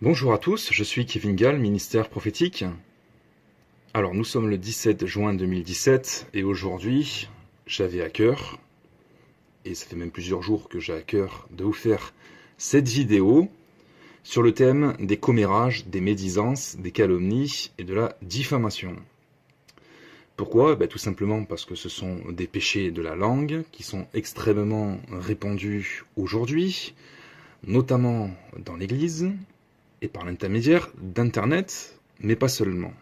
Bonjour à tous, je suis Kevin Gall, ministère prophétique. Alors nous sommes le 17 juin 2017 et aujourd'hui j'avais à cœur, et ça fait même plusieurs jours que j'ai à cœur de vous faire cette vidéo sur le thème des commérages, des médisances, des calomnies et de la diffamation. Pourquoi? Tout simplement parce que ce sont des péchés de la langue qui sont extrêmement répandus aujourd'hui, notamment dans l'Église, et par l'intermédiaire d'Internet, mais pas seulement.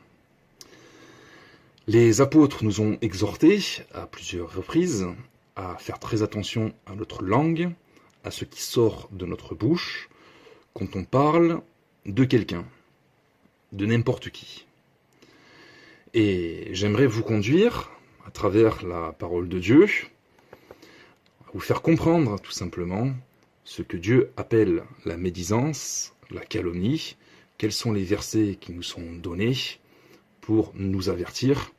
Les apôtres nous ont exhortés à plusieurs reprises à faire très attention à notre langue, à ce qui sort de notre bouche, quand on parle de quelqu'un, de n'importe qui. Et j'aimerais vous conduire, à travers la parole de Dieu, à vous faire comprendre tout simplement ce que Dieu appelle la médisance, la calomnie, quels sont les versets qui nous sont donnés pour nous avertir.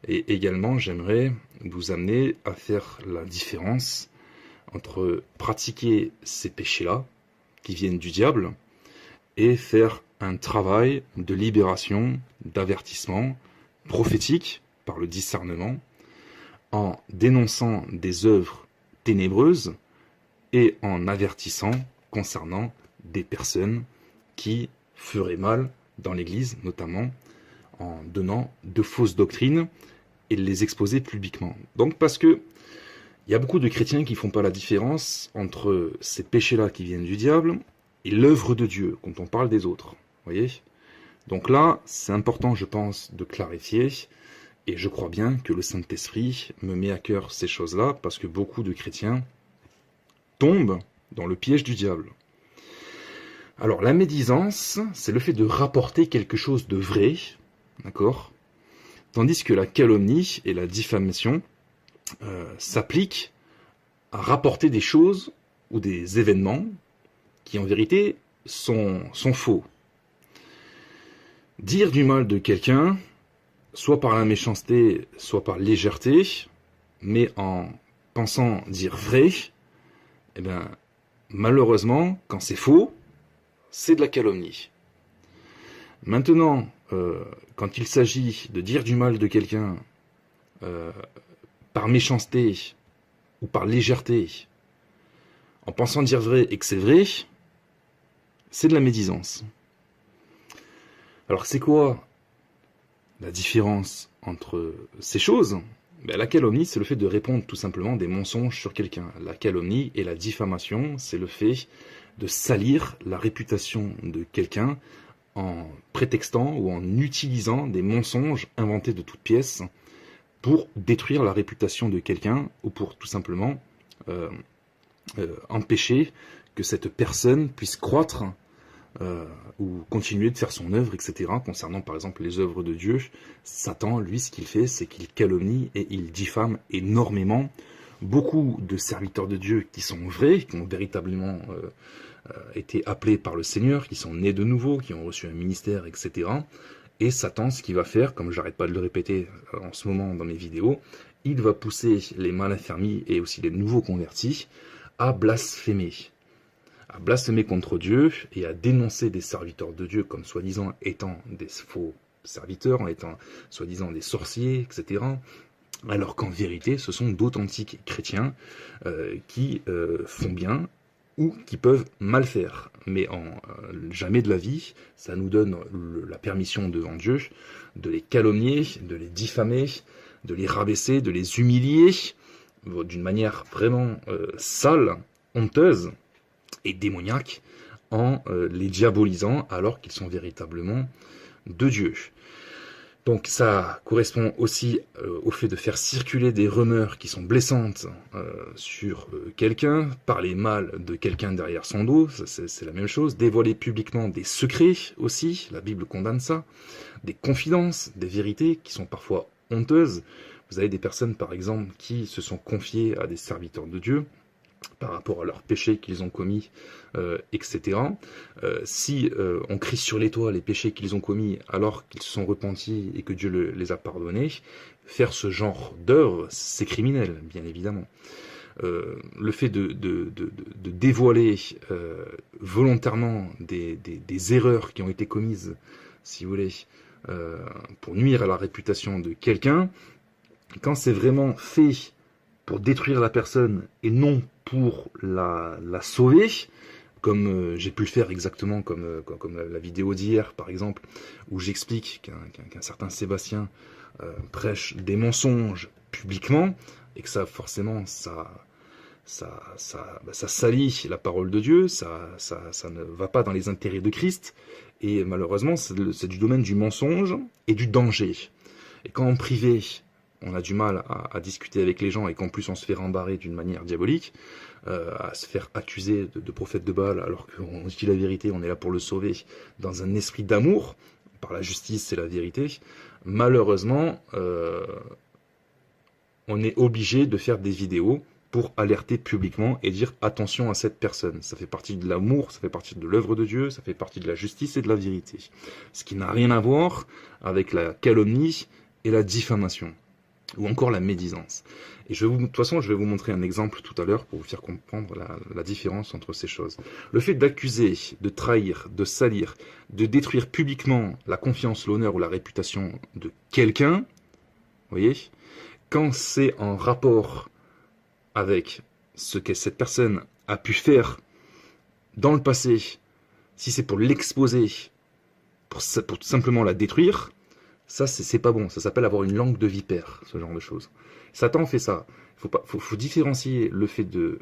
Et également, j'aimerais vous amener à faire la différence entre pratiquer ces péchés-là, qui viennent du diable, et faire un travail de libération, d'avertissement prophétique par le discernement, en dénonçant des œuvres ténébreuses et en avertissant concernant des personnes qui feraient mal dans l'Église, notamment en donnant de fausses doctrines et les exposer publiquement. Donc parce que il y a beaucoup de chrétiens qui ne font pas la différence entre ces péchés-là qui viennent du diable et l'œuvre de Dieu quand on parle des autres. Voyez ? Donc là, c'est important, je pense, de clarifier, et je crois bien que le Saint-Esprit me met à cœur ces choses-là, parce que beaucoup de chrétiens tombent dans le piège du diable. Alors, la médisance, c'est le fait de rapporter quelque chose de vrai, d'accord ? Tandis que la calomnie et la diffamation s'appliquent à rapporter des choses ou des événements qui, en vérité, sont faux. Dire du mal de quelqu'un, soit par la méchanceté, soit par légèreté, mais en pensant dire vrai, malheureusement, quand c'est faux, c'est de la calomnie. Maintenant, quand il s'agit de dire du mal de quelqu'un par méchanceté ou par légèreté, en pensant dire vrai et que c'est vrai, c'est de la médisance. Alors c'est quoi la différence entre ces choses? La calomnie, c'est le fait de répondre tout simplement des mensonges sur quelqu'un. La calomnie et la diffamation, c'est le fait de salir la réputation de quelqu'un en prétextant ou en utilisant des mensonges inventés de toutes pièces pour détruire la réputation de quelqu'un ou pour tout simplement empêcher que cette personne puisse croître ou continuer de faire son œuvre, etc. Concernant par exemple les œuvres de Dieu, Satan, lui, ce qu'il fait, c'est qu'il calomnie et il diffame énormément beaucoup de serviteurs de Dieu qui sont vrais, qui ont véritablement été appelés par le Seigneur, qui sont nés de nouveau, qui ont reçu un ministère, etc. Et Satan, ce qu'il va faire, comme j'arrête pas de le répéter en ce moment dans mes vidéos, il va pousser les mal affermis et aussi les nouveaux convertis à blasphémer contre Dieu et à dénoncer des serviteurs de Dieu comme soi-disant étant des faux serviteurs, en étant soi-disant des sorciers, etc. Alors qu'en vérité, ce sont d'authentiques chrétiens qui font bien ou qui peuvent mal faire. Mais jamais de la vie, ça nous donne la permission devant Dieu de les calomnier, de les diffamer, de les rabaisser, de les humilier d'une manière vraiment sale, honteuse et démoniaques en les diabolisant alors qu'ils sont véritablement de Dieu. Donc ça correspond aussi au fait de faire circuler des rumeurs qui sont blessantes sur quelqu'un, parler mal de quelqu'un derrière son dos, c'est la même chose, dévoiler publiquement des secrets aussi, la Bible condamne ça, des confidences, des vérités qui sont parfois honteuses. Vous avez des personnes par exemple qui se sont confiées à des serviteurs de Dieu, par rapport à leurs péchés qu'ils ont commis, etc. Si on crie sur les toits les péchés qu'ils ont commis alors qu'ils se sont repentis et que Dieu les a pardonnés, faire ce genre d'œuvre, c'est criminel, bien évidemment. le fait de dévoiler volontairement des erreurs qui ont été commises, si vous voulez, pour nuire à la réputation de quelqu'un, quand c'est vraiment fait pour détruire la personne et non pour la sauver, comme j'ai pu le faire exactement comme la vidéo d'hier par exemple, où j'explique qu'un certain Sébastien prêche des mensonges publiquement, et que ça forcément ça salit la parole de Dieu, ça ne va pas dans les intérêts de Christ, et malheureusement c'est du domaine du mensonge et du danger. Et quand en privé on a du mal à discuter avec les gens, et qu'en plus on se fait rembarrer d'une manière diabolique, à se faire accuser de prophète de Baal, alors qu'on dit la vérité, on est là pour le sauver, dans un esprit d'amour, par la justice et la vérité, malheureusement, on est obligé de faire des vidéos pour alerter publiquement et dire attention à cette personne. Ça fait partie de l'amour, ça fait partie de l'œuvre de Dieu, ça fait partie de la justice et de la vérité. Ce qui n'a rien à voir avec la calomnie et la diffamation, ou encore la médisance. Et de toute façon, je vais vous montrer un exemple tout à l'heure pour vous faire comprendre la différence entre ces choses. Le fait d'accuser, de trahir, de salir, de détruire publiquement la confiance, l'honneur ou la réputation de quelqu'un, vous voyez, quand c'est en rapport avec ce que cette personne a pu faire dans le passé, si c'est pour l'exposer, pour simplement la détruire, ça, c'est pas bon. Ça s'appelle avoir une langue de vipère, ce genre de choses. Satan fait ça. Faut différencier le fait de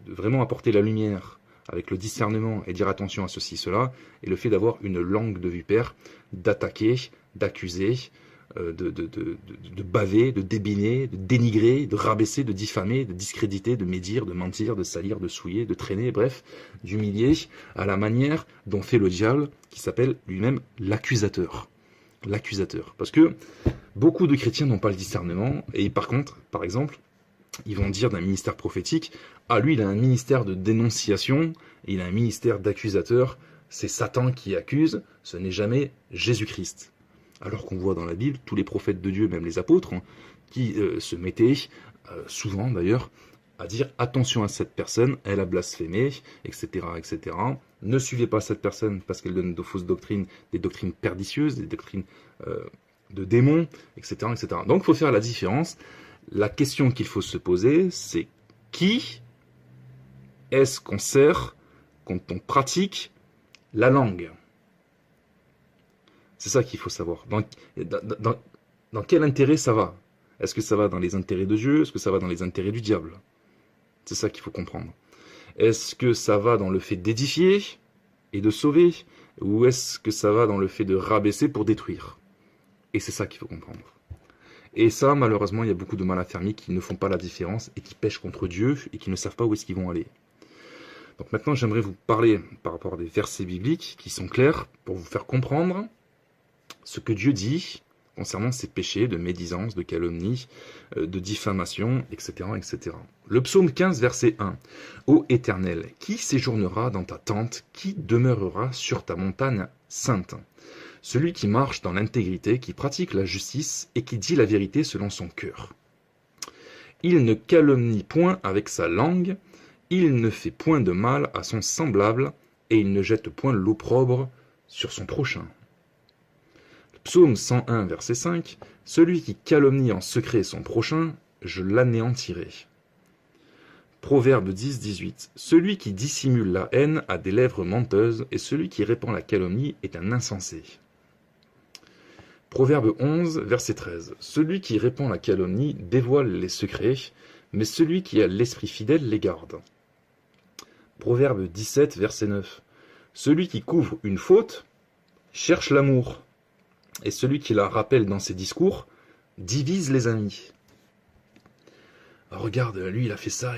vraiment apporter la lumière avec le discernement et dire attention à ceci, cela, et le fait d'avoir une langue de vipère, d'attaquer, d'accuser, de baver, de débiner, de dénigrer, de rabaisser, de diffamer, de discréditer, de médire, de mentir, de salir, de souiller, de traîner, bref, d'humilier à la manière dont fait le diable, qui s'appelle lui-même l'accusateur. L'accusateur. Parce que beaucoup de chrétiens n'ont pas le discernement, et par contre, par exemple, ils vont dire d'un ministère prophétique, ah lui il a un ministère de dénonciation, il a un ministère d'accusateur, c'est Satan qui accuse, ce n'est jamais Jésus-Christ. Alors qu'on voit dans la Bible tous les prophètes de Dieu, même les apôtres, qui se mettaient, souvent d'ailleurs, à dire attention à cette personne, elle a blasphémé, etc., etc. Ne suivez pas cette personne parce qu'elle donne de fausses doctrines, des doctrines pernicieuses, des doctrines de démons, etc., etc. Donc il faut faire la différence. La question qu'il faut se poser, c'est qui est-ce qu'on sert quand on pratique la langue? C'est ça qu'il faut savoir. Dans quel intérêt ça va? Est-ce que ça va dans les intérêts de Dieu? Est-ce que ça va dans les intérêts du diable? C'est ça qu'il faut comprendre. Est-ce que ça va dans le fait d'édifier et de sauver? Ou est-ce que ça va dans le fait de rabaisser pour détruire? Et c'est ça qu'il faut comprendre. Et ça, malheureusement, il y a beaucoup de mal-affermis qui ne font pas la différence et qui pêchent contre Dieu et qui ne savent pas où est-ce qu'ils vont aller. Donc maintenant, j'aimerais vous parler par rapport à des versets bibliques qui sont clairs pour vous faire comprendre ce que Dieu dit concernant ces péchés de médisance, de calomnie, de diffamation, etc., etc. Le psaume 15, verset 1. Ô Éternel, qui séjournera dans ta tente, qui demeurera sur ta montagne sainte? Celui qui marche dans l'intégrité, qui pratique la justice et qui dit la vérité selon son cœur. Il ne calomnie point avec sa langue, il ne fait point de mal à son semblable, et il ne jette point l'opprobre sur son prochain. Psaume 101, verset 5. Celui qui calomnie en secret son prochain, je l'anéantirai. Proverbe 10, 18. Celui qui dissimule la haine a des lèvres menteuses, et celui qui répand la calomnie est un insensé. Proverbe 11, verset 13. Celui qui répand la calomnie dévoile les secrets, mais celui qui a l'esprit fidèle les garde. Proverbe 17, verset 9. Celui qui couvre une faute cherche l'amour, et celui qui la rappelle dans ses discours divise les amis. Alors regarde, lui il a fait ça,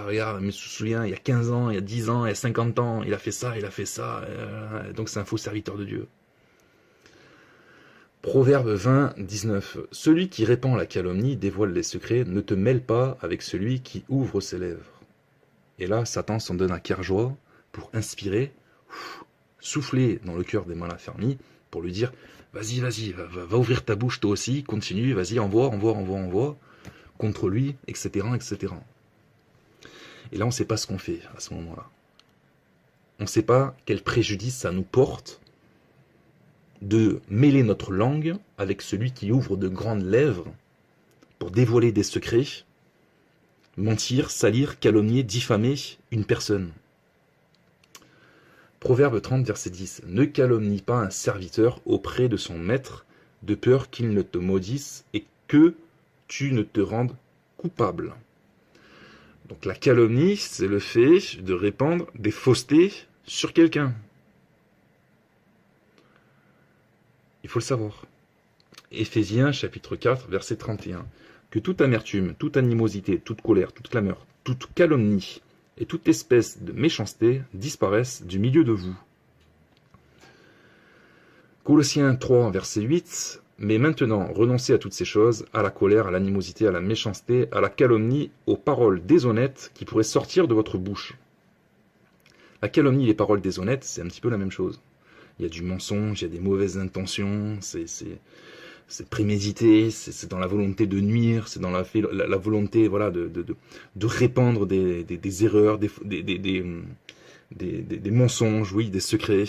regarde, je me souviens, il y a 15 ans, il y a 10 ans, il y a 50 ans, il a fait ça, donc c'est un faux serviteur de Dieu. Proverbe 20, 19. Celui qui répand la calomnie dévoile les secrets, ne te mêle pas avec celui qui ouvre ses lèvres. Et là, Satan s'en donne à cœur joie pour inspirer, souffler dans le cœur des mal-affermis, pour lui dire, vas-y, va ouvrir ta bouche toi aussi, continue, vas-y, envoie, contre lui, etc., etc. Et là, on ne sait pas ce qu'on fait à ce moment-là. On ne sait pas quel préjudice ça nous porte de mêler notre langue avec celui qui ouvre de grandes lèvres pour dévoiler des secrets, mentir, salir, calomnier, diffamer une personne. Proverbe 30, verset 10. Ne calomnie pas un serviteur auprès de son maître, de peur qu'il ne te maudisse et que tu ne te rendes coupable. Donc la calomnie, c'est le fait de répandre des faussetés sur quelqu'un. Il faut le savoir. Éphésiens chapitre 4, verset 31. Que toute amertume, toute animosité, toute colère, toute clameur, toute calomnie et toute espèce de méchanceté disparaissent du milieu de vous. Colossiens 3, verset 8. Mais maintenant, renoncez à toutes ces choses, à la colère, à l'animosité, à la méchanceté, à la calomnie, aux paroles déshonnêtes qui pourraient sortir de votre bouche. La calomnie et les paroles déshonnêtes, c'est un petit peu la même chose. Il y a du mensonge, il y a des mauvaises intentions, c'est prémédité, c'est dans la volonté de nuire, c'est dans la volonté voilà, de répandre des erreurs, des mensonges, oui, des secrets,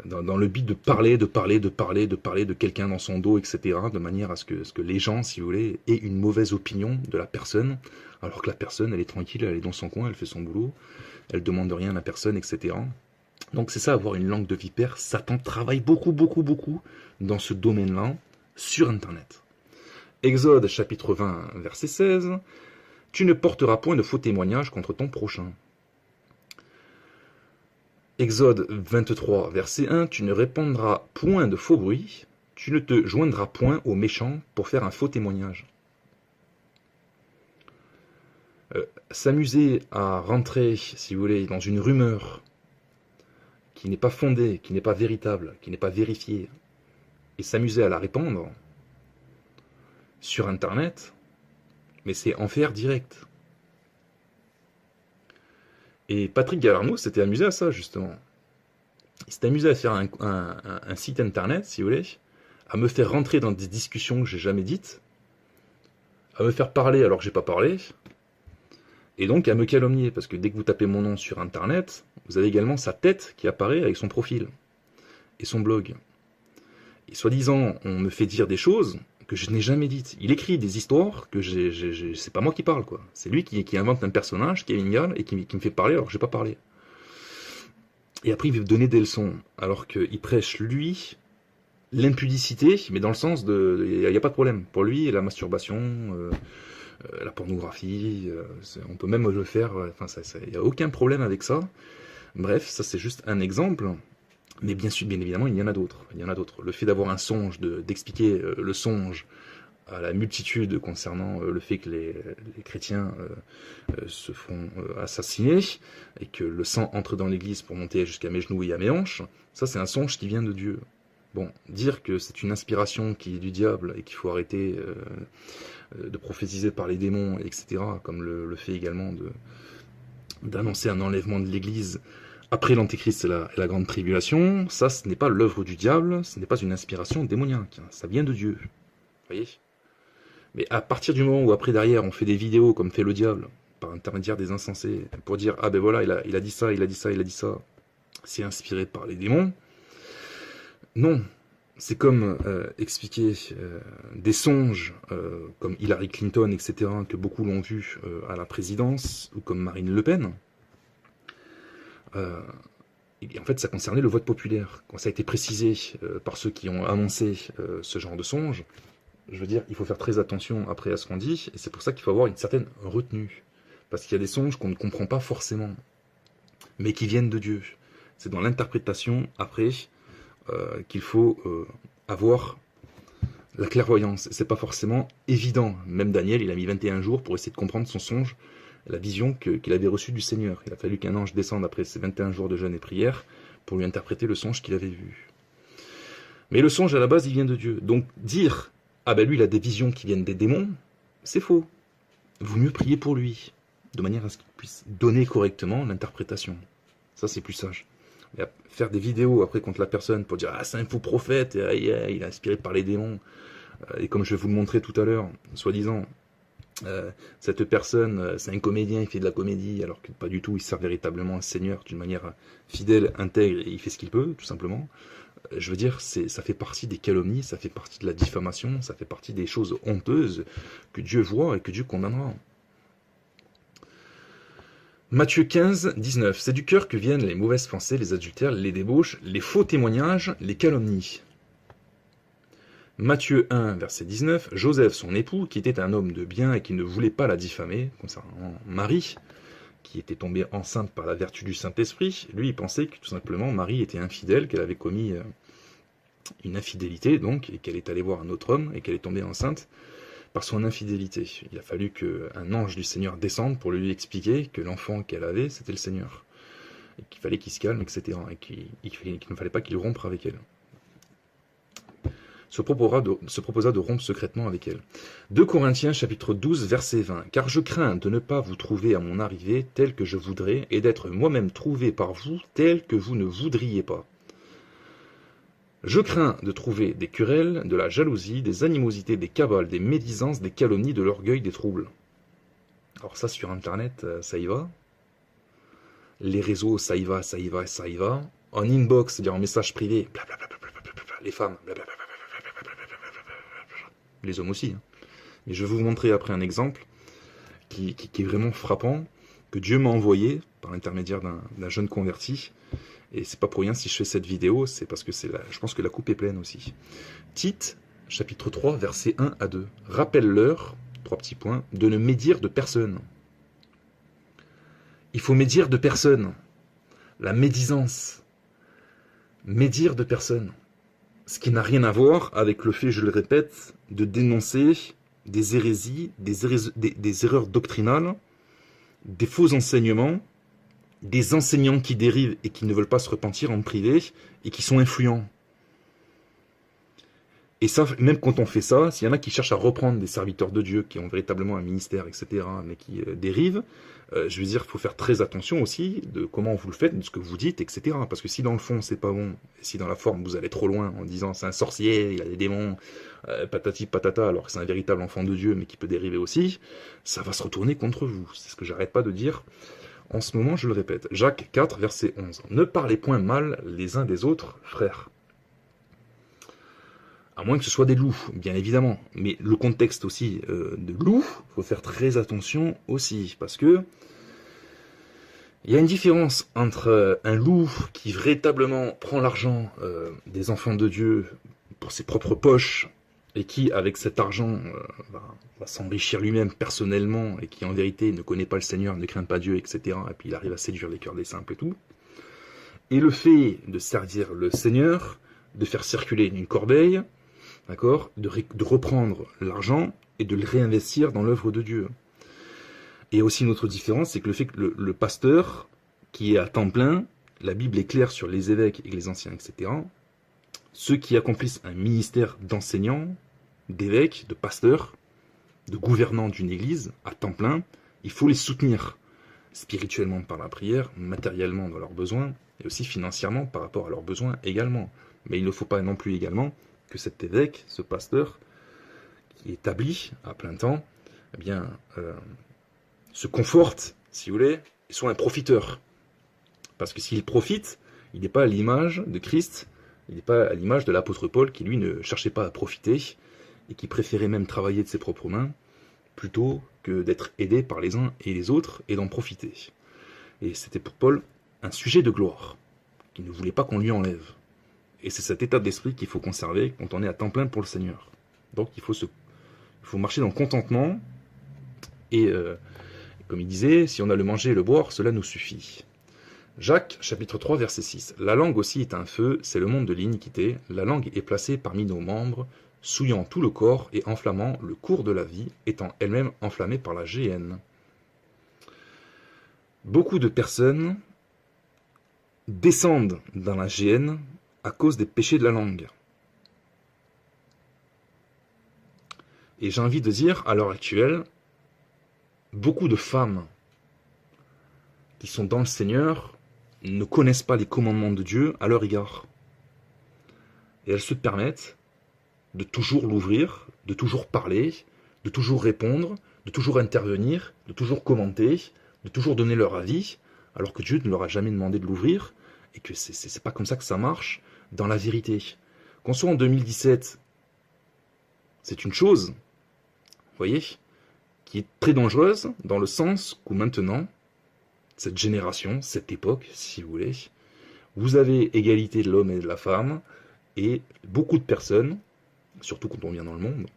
dans le but de parler de quelqu'un dans son dos, etc., de manière à ce que les gens, si vous voulez, aient une mauvaise opinion de la personne, alors que la personne, elle est tranquille, elle est dans son coin, elle fait son boulot, elle ne demande rien à la personne, etc. Donc c'est ça, avoir une langue de vipère. Satan travaille beaucoup dans ce domaine-là, sur Internet. Exode chapitre 20, verset 16. Tu ne porteras point de faux témoignages contre ton prochain. Exode 23, verset 1. Tu ne répandras point de faux bruits. Tu ne te joindras point aux méchants pour faire un faux témoignage. S'amuser à rentrer, si vous voulez, dans une rumeur qui n'est pas fondée, qui n'est pas véritable, qui n'est pas vérifiée, et s'amuser à la répandre sur Internet, mais c'est enfer direct. Et Patrick Gallarno s'était amusé à ça, justement. Il s'était amusé à faire un site Internet, si vous voulez, à me faire rentrer dans des discussions que j'ai jamais dites, à me faire parler alors que j'ai pas parlé, et donc à me calomnier, parce que dès que vous tapez mon nom sur Internet, vous avez également sa tête qui apparaît avec son profil et son blog. Et soi-disant, on me fait dire des choses que je n'ai jamais dites. Il écrit des histoires que c'est pas moi qui parle, quoi. C'est lui qui invente un personnage, Kevin Gall, et qui me fait parler alors que j'ai pas parlé. Et après, il veut donner des leçons, alors qu'il prêche, lui, l'impudicité, mais dans le sens de... Il n'y a pas de problème. Pour lui, la masturbation... la pornographie, on peut même le faire, enfin, il n'y a aucun problème avec ça. Bref, ça c'est juste un exemple, mais bien évidemment, il y en a d'autres. Le fait d'avoir un songe, d'expliquer le songe à la multitude concernant le fait que les chrétiens se font assassiner, et que le sang entre dans l'église pour monter jusqu'à mes genoux et à mes hanches, ça c'est un songe qui vient de Dieu. Bon, dire que c'est une inspiration qui est du diable et qu'il faut arrêter de prophétiser par les démons, etc., comme le fait également d'annoncer un enlèvement de l'Église après l'Antéchrist et la Grande Tribulation, ça, ce n'est pas l'œuvre du diable, ce n'est pas une inspiration démoniaque, ça vient de Dieu. Vous voyez ? Mais à partir du moment où après, derrière, on fait des vidéos comme fait le diable, par intermédiaire des insensés, pour dire « Ah ben voilà, il a dit ça, il a dit ça, il a dit ça », c'est inspiré par les démons. Non, c'est comme expliquer des songes comme Hillary Clinton, etc., que beaucoup l'ont vu à la présidence, ou comme Marine Le Pen. Et en fait, ça concernait le vote populaire. Quand ça a été précisé par ceux qui ont annoncé ce genre de songe, je veux dire, il faut faire très attention après à ce qu'on dit, et c'est pour ça qu'il faut avoir une certaine retenue. Parce qu'il y a des songes qu'on ne comprend pas forcément, mais qui viennent de Dieu. C'est dans l'interprétation, après... qu'il faut avoir la clairvoyance. C'est pas forcément évident. Même Daniel, il a mis 21 jours pour essayer de comprendre son songe, la vision qu'il avait reçue du Seigneur. Il a fallu qu'un ange descende après ces 21 jours de jeûne et prière pour lui interpréter le songe qu'il avait vu. Mais le songe, à la base, il vient de Dieu. Donc dire « Ah ben lui, il a des visions qui viennent des démons », c'est faux. Vaut mieux prier pour lui, de manière à ce qu'il puisse donner correctement l'interprétation. Ça, c'est plus sage. Et faire des vidéos après contre la personne pour dire « Ah, c'est un faux prophète, il est inspiré par les démons ». Et comme je vais vous le montrer tout à l'heure, soi-disant, cette personne, c'est un comédien, il fait de la comédie, alors que pas du tout, il sert véritablement un Seigneur d'une manière fidèle, intègre, et il fait ce qu'il peut, tout simplement. Je veux dire, ça fait partie des calomnies, ça fait partie de la diffamation, ça fait partie des choses honteuses que Dieu voit et que Dieu condamnera. Matthieu 15, 19. C'est du cœur que viennent les mauvaises pensées, les adultères, les débauches, les faux témoignages, les calomnies. Matthieu 1, verset 19. Joseph, son époux, qui était un homme de bien et qui ne voulait pas la diffamer, concernant Marie, qui était tombée enceinte par la vertu du Saint-Esprit, lui, il pensait que tout simplement Marie était infidèle, qu'elle avait commis une infidélité, donc, et qu'elle est allée voir un autre homme et qu'elle est tombée enceinte par son infidélité. Il a fallu qu'un ange du Seigneur descende pour lui expliquer que l'enfant qu'elle avait, c'était le Seigneur. Et qu'il fallait qu'il se calme, etc. Et qu'il ne fallait pas qu'il rompe avec elle. Se proposa de rompre secrètement avec elle. 2 Corinthiens chapitre 12, verset 20. Car je crains de ne pas vous trouver à mon arrivée tel que je voudrais, et d'être moi-même trouvé par vous tel que vous ne voudriez pas. Je crains de trouver des querelles, de la jalousie, des animosités, des cabales, des médisances, des calomnies, de l'orgueil, des troubles. Alors ça, sur Internet, ça y va. Les réseaux, ça y va, ça y va, ça y va. En inbox, c'est-à-dire en message privé, blablabla, les femmes, blablabla, les hommes aussi. Mais je vais vous montrer après un exemple qui est vraiment frappant, que Dieu m'a envoyé par l'intermédiaire d'un jeune converti. Et c'est pas pour rien si je fais cette vidéo, c'est parce que je pense que la coupe est pleine aussi. Tite, chapitre 3, versets 1 à 2. Rappelle-leur, 3 petits points, de ne médire de personne. Il faut médire de personne. La médisance. Médire de personne. Ce qui n'a rien à voir avec le fait, je le répète, de dénoncer des hérésies, des erreurs doctrinales, des faux enseignements, des enseignants qui dérivent et qui ne veulent pas se repentir en privé et qui sont influents. Et ça, même quand on fait ça, s'il y en a qui cherchent à reprendre des serviteurs de Dieu qui ont véritablement un ministère, etc., mais qui dérivent, je veux dire, il faut faire très attention aussi de comment vous le faites, de ce que vous dites, etc. Parce que si dans le fond, c'est pas bon, et si dans la forme, vous allez trop loin en disant c'est un sorcier, il a des démons, patati patata, alors que c'est un véritable enfant de Dieu, mais qui peut dériver aussi, ça va se retourner contre vous. C'est ce que j'arrête pas de dire. En ce moment, je le répète, Jacques 4, verset 11. Ne parlez point mal les uns des autres, frères. À moins que ce soit des loups, bien évidemment. Mais le contexte aussi de loup, il faut faire très attention aussi. Parce que il y a une différence entre un loup qui véritablement prend l'argent des enfants de Dieu pour ses propres poches, et qui, avec cet argent, va s'enrichir lui-même personnellement, et qui, en vérité, ne connaît pas le Seigneur, ne craint pas Dieu, etc. Et puis il arrive à séduire les cœurs des simples et tout. Et le fait de servir le Seigneur, de faire circuler une corbeille, d'accord, de reprendre l'argent et de le réinvestir dans l'œuvre de Dieu. Et aussi une autre différence, c'est que le fait que le pasteur, qui est à temps plein, la Bible est claire sur les évêques et les anciens, etc., ceux qui accomplissent un ministère d'enseignant, d'évêque, de pasteur, de gouvernant d'une église, à temps plein, il faut les soutenir spirituellement par la prière, matériellement dans leurs besoins, et aussi financièrement par rapport à leurs besoins également. Mais il ne faut pas non plus également que cet évêque, ce pasteur, qui est établi à plein temps, eh bien, se conforte, si vous voulez, et soit un profiteur. Parce que s'il profite, il n'est pas à l'image de Christ, il n'est pas à l'image de l'apôtre Paul, qui lui ne cherchait pas à profiter, et qui préférait même travailler de ses propres mains, plutôt que d'être aidé par les uns et les autres, et d'en profiter. Et c'était pour Paul un sujet de gloire, qu'il ne voulait pas qu'on lui enlève. Et c'est cet état d'esprit qu'il faut conserver quand on est à temps plein pour le Seigneur. Donc il faut marcher dans le contentement, et comme il disait, si on a le manger et le boire, cela nous suffit. Jacques, chapitre 3, verset 6. La langue aussi est un feu, c'est le monde de l'iniquité. La langue est placée parmi nos membres, souillant tout le corps et enflammant le cours de la vie, étant elle-même enflammée par la géhenne. Beaucoup de personnes descendent dans la géhenne à cause des péchés de la langue. Et j'ai envie de dire, à l'heure actuelle, beaucoup de femmes qui sont dans le Seigneur ne connaissent pas les commandements de Dieu à leur égard. Et elles se permettent de toujours l'ouvrir, de toujours parler, de toujours répondre, de toujours intervenir, de toujours commenter, de toujours donner leur avis, alors que Dieu ne leur a jamais demandé de l'ouvrir, et que c'est pas comme ça que ça marche dans la vérité. Qu'on soit en 2017, c'est une chose, vous voyez, qui est très dangereuse, dans le sens où maintenant, cette génération, cette époque, si vous voulez, vous avez égalité de l'homme et de la femme, et beaucoup de personnes, surtout quand on vient dans le monde,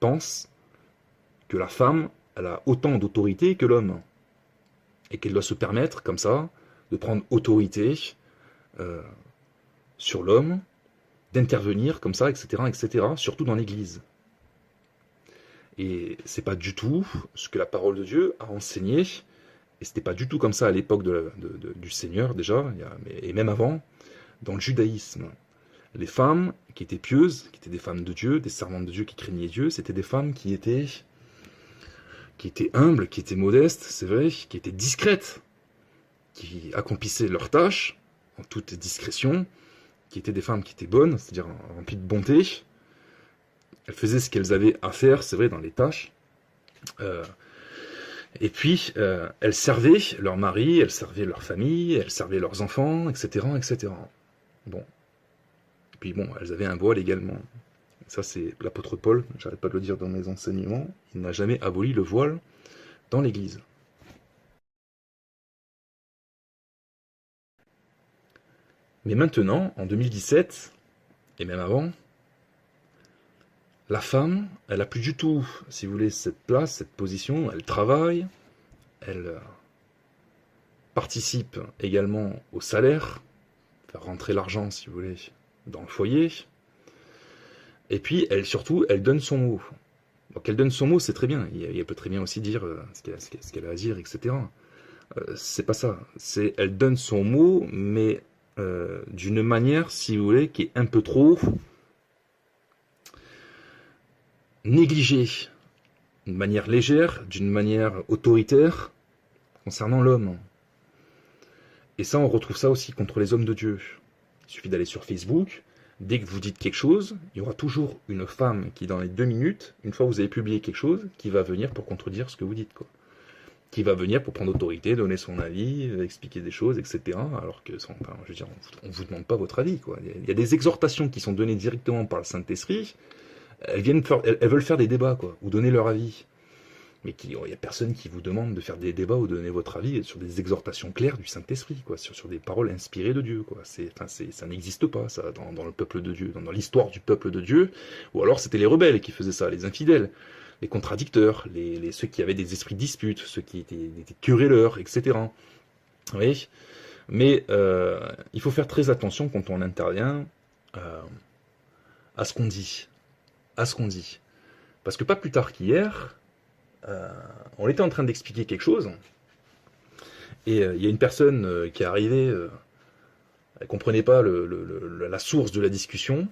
pensent que la femme, elle a autant d'autorité que l'homme, et qu'elle doit se permettre, comme ça, de prendre autorité sur l'homme, d'intervenir comme ça, etc., surtout dans l'Église. Et c'est pas du tout ce que la parole de Dieu a enseigné, et c'était pas du tout comme ça à l'époque du Seigneur déjà, et même avant, dans le judaïsme. Les femmes qui étaient pieuses, qui étaient des femmes de Dieu, des servantes de Dieu qui craignaient Dieu, c'était des femmes qui étaient humbles, qui étaient modestes, c'est vrai, qui étaient discrètes, qui accomplissaient leurs tâches en toute discrétion, qui étaient des femmes qui étaient bonnes, c'est-à-dire remplies de bonté. Elles faisaient ce qu'elles avaient à faire, c'est vrai, dans les tâches. Et puis, elles servaient leur mari, elles servaient leur famille, elles servaient leurs enfants, etc. Bon. Et puis bon, elles avaient un voile également. Ça, c'est l'apôtre Paul, j'arrête pas de le dire dans mes enseignements, il n'a jamais aboli le voile dans l'Église. Mais maintenant, en 2017, et même avant, la femme, elle n'a plus du tout, si vous voulez, cette place, cette position, elle travaille, elle participe également au salaire, faire rentrer l'argent, si vous voulez, dans le foyer, et puis, surtout, elle donne son mot. Donc, elle donne son mot, c'est très bien, elle peut très bien aussi dire ce qu'elle a à dire, etc. C'est pas ça, elle donne son mot, mais d'une manière, si vous voulez, qui est un peu trop négligée, d'une manière légère, d'une manière autoritaire, concernant l'homme. Et ça, on retrouve ça aussi contre les hommes de Dieu. Il suffit d'aller sur Facebook, dès que vous dites quelque chose, il y aura toujours une femme qui, dans les 2 minutes, une fois que vous avez publié quelque chose, qui va venir pour contredire ce que vous dites, quoi. Qui va venir pour prendre autorité, donner son avis, expliquer des choses, etc. Alors que, enfin, je veux dire, on ne vous demande pas votre avis, quoi. Il y a des exhortations qui sont données directement par le Saint-Esprit. Elles veulent faire des débats, quoi, ou donner leur avis. Mais il n'y a personne qui vous demande de faire des débats ou de donner votre avis sur des exhortations claires du Saint-Esprit, quoi, sur des paroles inspirées de Dieu, quoi. Ça n'existe pas, ça, dans le peuple de Dieu, dans l'histoire du peuple de Dieu. Ou alors c'était les rebelles qui faisaient ça, les infidèles, les contradicteurs, ceux qui avaient des esprits de dispute, ceux qui étaient querelleurs, etc. Oui. Mais il faut faire très attention quand on intervient à ce qu'on dit. Parce que pas plus tard qu'hier, on était en train d'expliquer quelque chose, et il y a une personne qui est arrivée, elle comprenait pas la source de la discussion,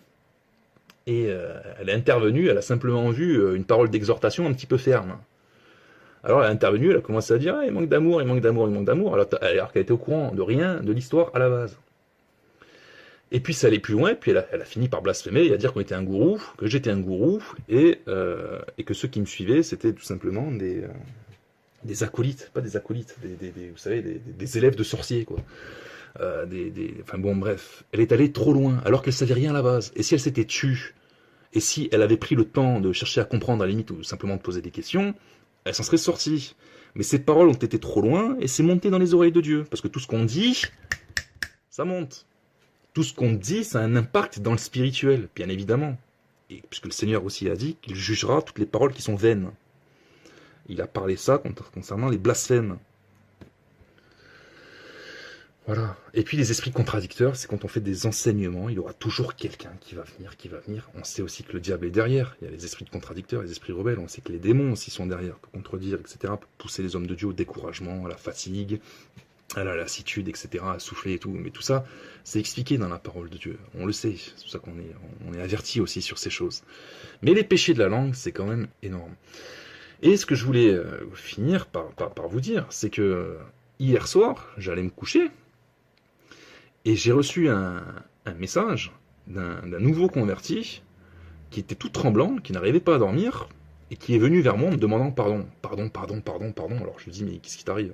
et elle est intervenue, elle a simplement vu une parole d'exhortation un petit peu ferme. Alors elle est intervenue, elle a commencé à dire il manque d'amour, alors qu'elle était au courant de rien de l'histoire à la base. Et puis ça allait plus loin, et puis elle a fini par blasphémer et à dire qu'on était un gourou, que j'étais un gourou, et que ceux qui me suivaient, c'était tout simplement des acolytes, pas des acolytes, vous savez, des élèves de sorciers, quoi. Enfin bon, bref, elle est allée trop loin, alors qu'elle savait rien à la base. Et si elle s'était tue, et si elle avait pris le temps de chercher à comprendre à la limite, ou simplement de poser des questions, elle s'en serait sortie. Mais ces paroles ont été trop loin, et c'est monté dans les oreilles de Dieu. Parce que tout ce qu'on dit, ça monte. Tout ce qu'on dit, ça a un impact dans le spirituel, bien évidemment. Et puisque le Seigneur aussi a dit qu'il jugera toutes les paroles qui sont vaines. Il a parlé ça concernant les blasphèmes. Voilà. Et puis les esprits contradicteurs, c'est quand on fait des enseignements, il y aura toujours quelqu'un qui va venir. On sait aussi que le diable est derrière. Il y a les esprits contradicteurs, les esprits rebelles. On sait que les démons aussi sont derrière, pour contredire, etc. Pour pousser les hommes de Dieu au découragement, à la fatigue, à la lassitude, etc., à souffler et tout. Mais tout ça, c'est expliqué dans la parole de Dieu. On le sait. C'est pour ça qu'on est averti aussi sur ces choses. Mais les péchés de la langue, c'est quand même énorme. Et ce que je voulais finir par vous dire, c'est que hier soir, j'allais me coucher, et j'ai reçu un message d'un nouveau converti qui était tout tremblant, qui n'arrivait pas à dormir, et qui est venu vers moi en me demandant pardon. Pardon. Alors je lui dis, mais qu'est-ce qui t'arrive?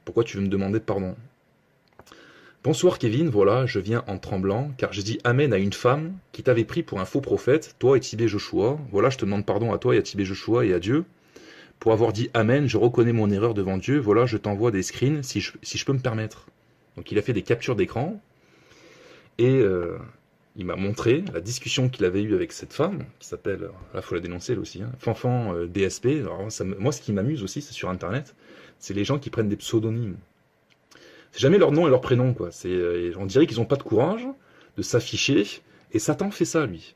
Pourquoi tu veux me demander pardon? Bonsoir Kevin, voilà, je viens en tremblant, car j'ai dit Amen à une femme qui t'avait pris pour un faux prophète, toi et Tibé Joshua. Voilà, je te demande pardon à toi et à Tibé Joshua et à Dieu. Pour avoir dit Amen, je reconnais mon erreur devant Dieu, voilà, je t'envoie des screens si je peux me permettre. Donc il a fait des captures d'écran, et il m'a montré la discussion qu'il avait eue avec cette femme, qui s'appelle, là faut la dénoncer elle aussi, hein, Fanfan BSP. Alors, moi ce qui m'amuse aussi, c'est sur internet, c'est les gens qui prennent des pseudonymes. C'est jamais leur nom et leur prénom, quoi. On dirait qu'ils n'ont pas de courage de s'afficher, et Satan fait ça, lui.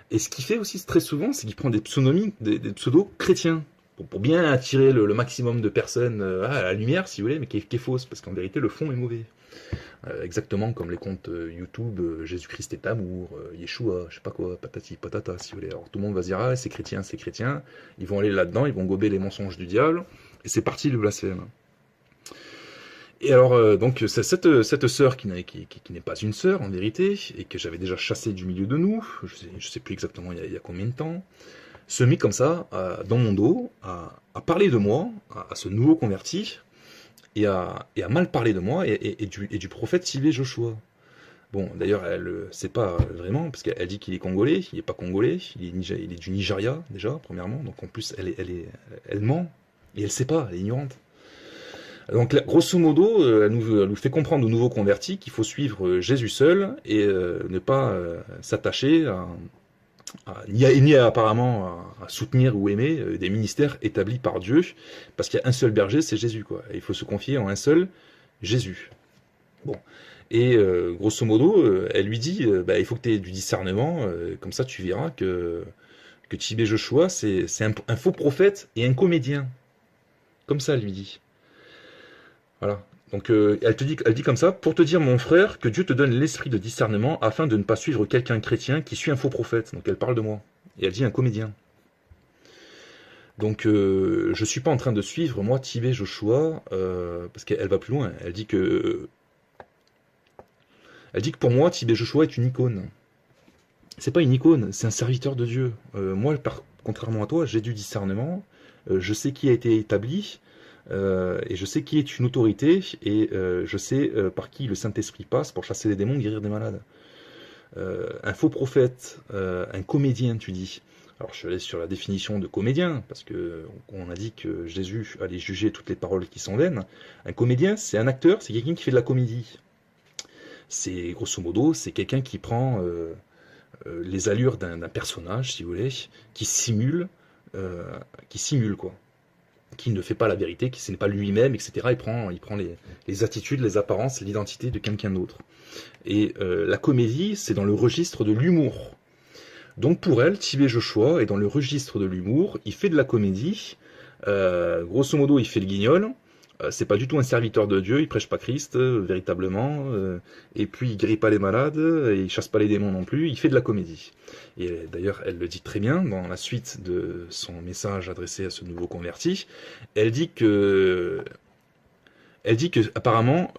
Et ce qu'il fait aussi très souvent, c'est qu'il prend des pseudonymes, des pseudos chrétiens, pour bien attirer le maximum de personnes à la lumière, si vous voulez, mais qui est fausse, parce qu'en vérité, le fond est mauvais. Exactement comme les comptes YouTube, Jésus-Christ est amour, Yeshua, je sais pas quoi, patati patata, si vous voulez. Alors tout le monde va se dire, ah, c'est chrétien, ils vont aller là-dedans, ils vont gober les mensonges du diable, et c'est parti le blasphème. Et alors, donc, cette sœur qui n'est pas une sœur, en vérité, et que j'avais déjà chassée du milieu de nous, je sais plus exactement il y a combien de temps, se mit comme ça, dans mon dos, à parler de moi, à ce nouveau converti, et à mal parler de moi, et du prophète Tibé Joshua. Bon, d'ailleurs, elle ne sait pas vraiment, parce qu'elle dit qu'il est congolais, il n'est pas congolais, il est du Nigeria, déjà, premièrement, donc en plus, elle ment, et elle ne sait pas, elle est ignorante. Donc, grosso modo, elle nous fait comprendre aux nouveaux convertis qu'il faut suivre Jésus seul et ne pas s'attacher ni apparemment à soutenir ou aimer des ministères établis par Dieu, parce qu'il y a un seul berger, c'est Jésus, quoi. Et il faut se confier en un seul Jésus. Bon. Et grosso modo, elle lui dit, il faut que tu aies du discernement, comme ça tu verras que Tibé Joshua, c'est un faux prophète et un comédien. Comme ça, elle lui dit. Voilà. Donc elle dit comme ça, pour te dire mon frère, que Dieu te donne l'esprit de discernement afin de ne pas suivre quelqu'un chrétien qui suit un faux prophète. Donc elle parle de moi. Et elle dit un comédien. Donc je suis pas en train de suivre moi Tibé Joshua, parce qu'elle va plus loin. Elle dit que pour moi Tibé Joshua est une icône. C'est pas une icône, c'est un serviteur de Dieu. Moi, contrairement à toi, j'ai du discernement. Je sais qui a été établi. Et je sais qui est une autorité, et je sais par qui le Saint-Esprit passe pour chasser les démons, guérir des malades. Un faux prophète, un comédien, tu dis. Alors je laisse sur la définition de comédien, parce que on a dit que Jésus allait juger toutes les paroles qui sont vaines. Un comédien, c'est un acteur, c'est quelqu'un qui fait de la comédie. C'est grosso modo, c'est quelqu'un qui prend les allures d'un personnage, si vous voulez, qui simule quoi. Qui ne fait pas la vérité, ce n'est pas lui-même, etc. Il prend les attitudes, les apparences, l'identité de quelqu'un d'autre. Et la comédie, c'est dans le registre de l'humour. Donc pour elle, Tibé Joshua est dans le registre de l'humour, il fait de la comédie, grosso modo il fait le guignol, c'est pas du tout un serviteur de Dieu, il prêche pas Christ, véritablement, et puis il guérit pas les malades, et il chasse pas les démons non plus, il fait de la comédie. Et d'ailleurs, elle le dit très bien dans la suite de son message adressé à ce nouveau converti. Elle dit que apparemment,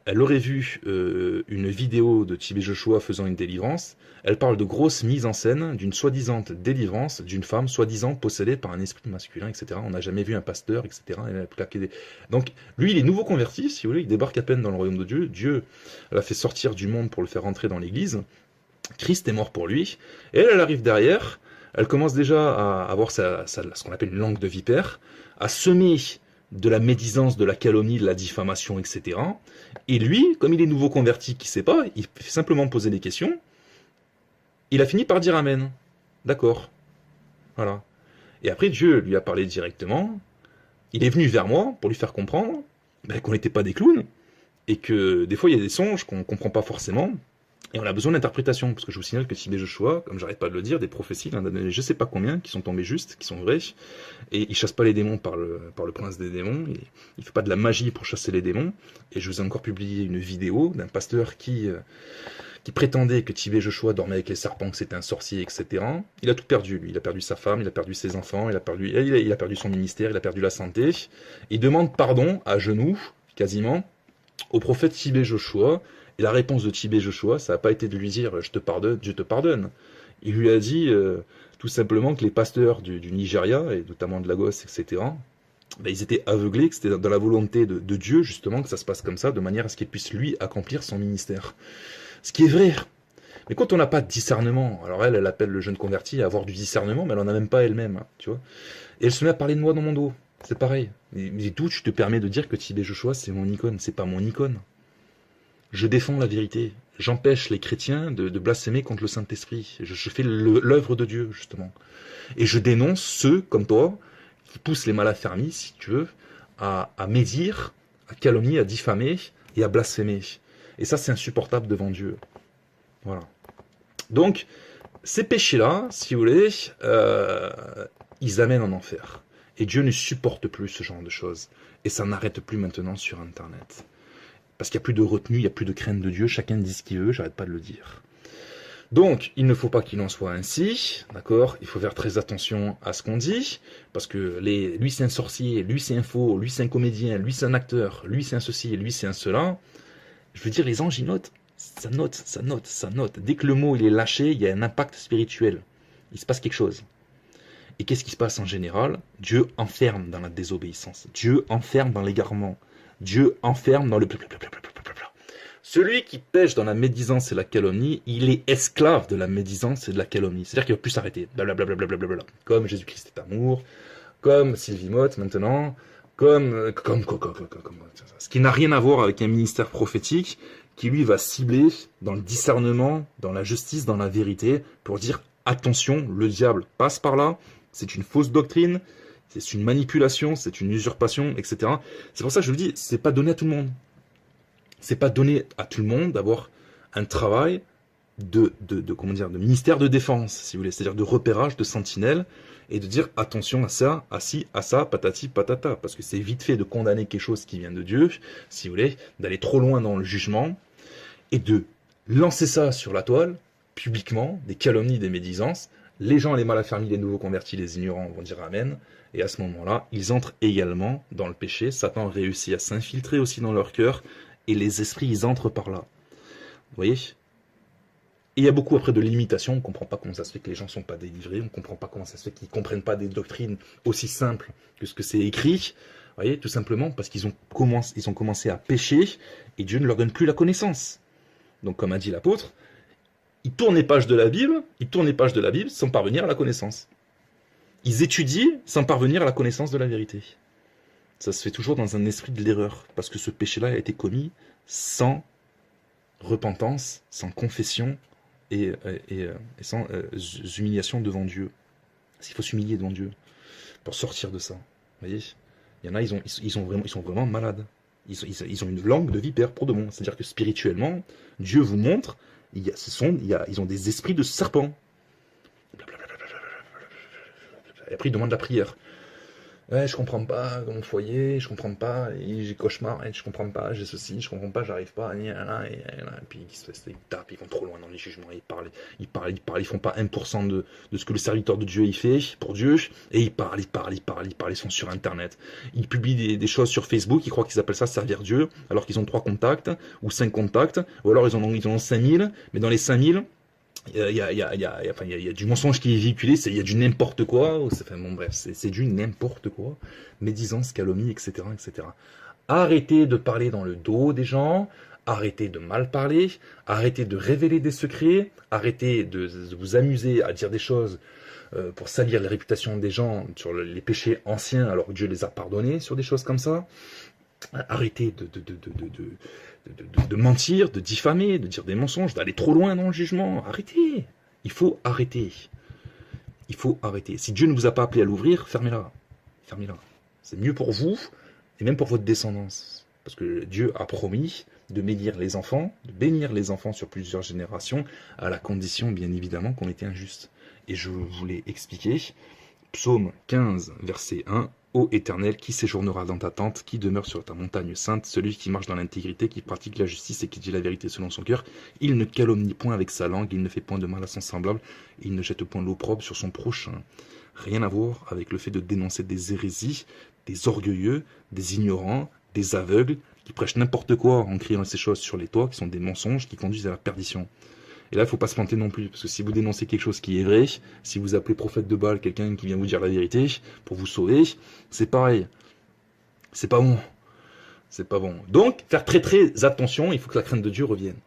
elle aurait vu une vidéo de Tibé Joshua faisant une délivrance. Elle parle de grosse mise en scène d'une soi-disant délivrance d'une femme soi-disant possédée par un esprit masculin, etc. On n'a jamais vu un pasteur, etc. Elle a claqué des... Donc, lui, il est nouveau converti, si vous voulez, il débarque à peine dans le royaume de Dieu. Dieu l'a fait sortir du monde pour le faire rentrer dans l'église. Christ est mort pour lui. Et elle arrive derrière. Elle commence déjà à avoir ce qu'on appelle une langue de vipère, à semer de la médisance, de la calomnie, de la diffamation, etc. Et lui, comme il est nouveau converti, qui ne sait pas, il fait simplement poser des questions. Il a fini par dire Amen. D'accord. Voilà. Et après, Dieu lui a parlé directement. Il est venu vers moi pour lui faire comprendre qu'on n'était pas des clowns. Et que des fois, il y a des songes qu'on ne comprend pas forcément. Et on a besoin d'interprétation, parce que je vous signale que Tibé Joshua, comme j'arrête pas de le dire, des prophéties, il en a donné je sais pas combien, qui sont tombées justes, qui sont vraies, et il chasse pas les démons par le prince des démons, il fait pas de la magie pour chasser les démons, et je vous ai encore publié une vidéo d'un pasteur qui prétendait que Tibé Joshua dormait avec les serpents, que c'était un sorcier, etc. Il a tout perdu, lui, il a perdu sa femme, il a perdu ses enfants, il a perdu son ministère, il a perdu la santé, il demande pardon, à genoux, quasiment, au prophète Tibé Joshua, Et la réponse de Tibet Joshua, ça n'a pas été de lui dire « je te pardonne, je te pardonne ». Il lui a dit tout simplement que les pasteurs du Nigeria, et notamment de Lagos, etc., ben, ils étaient aveuglés, que c'était dans la volonté de Dieu, justement, que ça se passe comme ça, de manière à ce qu'il puisse, lui, accomplir son ministère. Ce qui est vrai. Mais quand on n'a pas de discernement, alors elle appelle le jeune converti à avoir du discernement, mais elle n'en a même pas elle-même, hein, tu vois. Et elle se met à parler de moi dans mon dos. C'est pareil. Mais d'où tu te permets de dire que Tibet Joshua, c'est mon icône? C'est pas mon icône. Je défends la vérité. J'empêche les chrétiens de blasphémer contre le Saint-Esprit. Je fais l'œuvre de Dieu, justement. Et je dénonce ceux, comme toi, qui poussent les malaffermis, si tu veux, à médire, à calomnier, à diffamer et à blasphémer. Et ça, c'est insupportable devant Dieu. Voilà. Donc, ces péchés-là, si vous voulez, ils amènent en enfer. Et Dieu ne supporte plus ce genre de choses. Et ça n'arrête plus maintenant sur Internet. Parce qu'il n'y a plus de retenue, il n'y a plus de crainte de Dieu, chacun dit ce qu'il veut, j'arrête pas de le dire. Donc, il ne faut pas qu'il en soit ainsi, d'accord? Il faut faire très attention à ce qu'on dit, parce que lui c'est un sorcier, lui c'est un faux, lui c'est un comédien, lui c'est un acteur, lui c'est un ceci, lui c'est un cela. Je veux dire, les anges, ils notent. Ça note, ça note, ça note. Dès que le mot il est lâché, il y a un impact spirituel. Il se passe quelque chose. Et qu'est-ce qui se passe en général? Dieu enferme dans la désobéissance. Dieu enferme dans l'égarement. Dieu enferme dans le... Celui qui pêche dans la médisance et la calomnie, il est esclave de la médisance et de la calomnie. C'est-à-dire qu'il ne va plus s'arrêter. Blablabla. Comme Jésus-Christ est amour, comme Sylvie Motte maintenant, comme... Ce qui n'a rien à voir avec un ministère prophétique qui, lui, va cibler dans le discernement, dans la justice, dans la vérité, pour dire, attention, le diable passe par là, c'est une fausse doctrine, c'est une manipulation, c'est une usurpation, etc. C'est pour ça que je vous dis, c'est pas donné à tout le monde. C'est pas donné à tout le monde d'avoir un travail de ministère de défense, si vous voulez, c'est-à-dire de repérage, de sentinelle, et de dire attention à ça, à ci, à ça, patati, patata, parce que c'est vite fait de condamner quelque chose qui vient de Dieu, si vous voulez, d'aller trop loin dans le jugement, et de lancer ça sur la toile, publiquement, des calomnies, des médisances. Les gens, les malaffermis, les nouveaux convertis, les ignorants vont dire amen, et à ce moment-là, ils entrent également dans le péché. Satan réussit à s'infiltrer aussi dans leur cœur, et les esprits, ils entrent par là. Vous voyez? Et il y a beaucoup après de l'imitation, on ne comprend pas comment ça se fait que les gens ne sont pas délivrés, on ne comprend pas comment ça se fait qu'ils ne comprennent pas des doctrines aussi simples que ce que c'est écrit. Vous voyez, tout simplement parce qu'ils ont commencé à pécher, et Dieu ne leur donne plus la connaissance. Donc comme a dit l'apôtre, ils tournent les pages de la Bible, sans parvenir à la connaissance. Ils étudient sans parvenir à la connaissance de la vérité. Ça se fait toujours dans un esprit de l'erreur, parce que ce péché-là a été commis sans repentance, sans confession et sans humiliation devant Dieu. Parce qu'il faut s'humilier devant Dieu pour sortir de ça. Vous voyez, il y en a, ils sont vraiment malades. Ils ont une langue de vipère pour de bon. C'est-à-dire que spirituellement, Dieu vous montre, ils ont des esprits de serpent. Et après, ils demandent la prière. Ouais, je comprends pas mon foyer, je comprends pas, j'ai cauchemar, je comprends pas, j'ai ceci, je comprends pas, j'arrive pas, et puis ils tapent, ils vont trop loin dans les jugements, ils font pas 1% de ce que le serviteur de Dieu il fait pour Dieu, et ils parlent, ils sont sur Internet. Ils publient des choses sur Facebook, ils croient qu'ils appellent ça servir Dieu, alors qu'ils ont 3 contacts, ou 5 contacts, ou alors ils en ont 5000, mais dans les 5000, il y a du mensonge qui est véhiculé, il y a du n'importe quoi, c'est du n'importe quoi, médisance, calomnie, etc., etc. Arrêtez de parler dans le dos des gens, arrêtez de mal parler, arrêtez de révéler des secrets, arrêtez de vous amuser à dire des choses pour salir la réputation des gens sur les péchés anciens alors que Dieu les a pardonnés sur des choses comme ça. Arrêtez de mentir, de diffamer, de dire des mensonges, d'aller trop loin dans le jugement. Arrêtez. Il faut arrêter. Il faut arrêter. Si Dieu ne vous a pas appelé à l'ouvrir, fermez-la. Fermez-la. C'est mieux pour vous et même pour votre descendance. Parce que Dieu a promis de bénir les enfants sur plusieurs générations, à la condition, bien évidemment, qu'on était injuste. Et je vous l'ai expliqué. Psaume 15, verset 1. Ô Éternel, qui séjournera dans ta tente, qui demeure sur ta montagne sainte, celui qui marche dans l'intégrité, qui pratique la justice et qui dit la vérité selon son cœur, il ne calomnie point avec sa langue, il ne fait point de mal à son semblable, il ne jette point l'opprobre sur son prochain. Rien à voir avec le fait de dénoncer des hérésies, des orgueilleux, des ignorants, des aveugles, qui prêchent n'importe quoi en criant ces choses sur les toits, qui sont des mensonges qui conduisent à la perdition. Et là, il ne faut pas se planter non plus, parce que si vous dénoncez quelque chose qui est vrai, si vous appelez prophète de Baal quelqu'un qui vient vous dire la vérité pour vous sauver, c'est pareil. C'est pas bon. C'est pas bon. Donc, faire très très attention, il faut que la crainte de Dieu revienne.